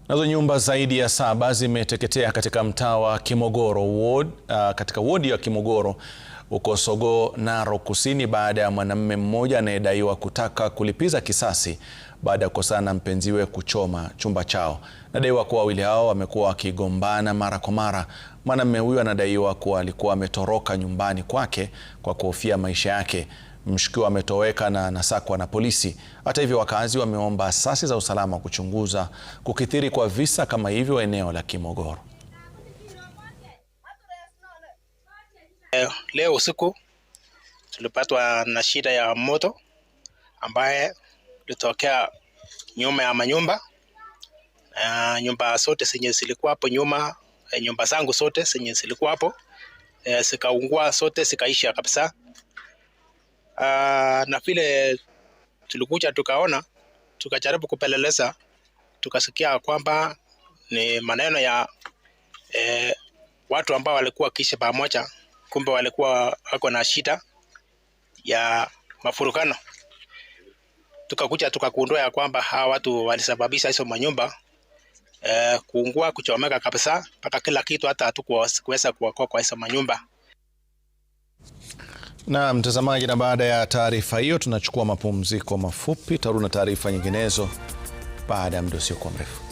Nazo nyumba zaidi ya 7 zimeteketea katika mtaa wa Kimogoro katika wodi ya Kimogoro huko Sogoo, Narok Kusini baada ya mwanamume mmoja anayedaiwa kutaka kulipiza kisasi baada ya kukosana na mpenziwe kuchoma chumba chao. Nadaiwa kuwa wawili hao wamekuwa wakigombana mara kwa mara. Mwanamume huyu anadaiwa kuwa alikuwa ametoroka nyumbani kwake kwa kuhofia maisha yake. Mshukiwa ametoweka na anasakwa na polisi. Hata hivyo, wakazi wameomba asasi za usalama kuchunguza kukithiri kwa visa kama hivyo eneo la Kimogoro. Leo usiku tulipatwa na shida ya moto ambaye ilitokea nyuma ya manyumba. Nyumba zote zenye zilikuwa hapo nyuma, nyumba zangu zote zenye zilikuwa hapo zikaungua, zote zikaisha kabisa. Na vile tulikuja tukaona, tukajaribu kupeleleza, tukasikia kwamba ni maneno ya watu ambao walikuwa kisha pamoja, kumbe walikuwa wako na shida ya mafurukano. Tukakuja tukagundua ya kwamba hawa watu walisababisha hizo manyumba kuungua, kuchomeka kabisa, mpaka kila kitu, hata hatukuweza kuokoa kwa hizo manyumba. Na mtazamaji, na baada ya taarifa hiyo tunachukua mapumziko mafupi. Tarudi na taarifa nyinginezo baada ya muda usiokuwa mrefu.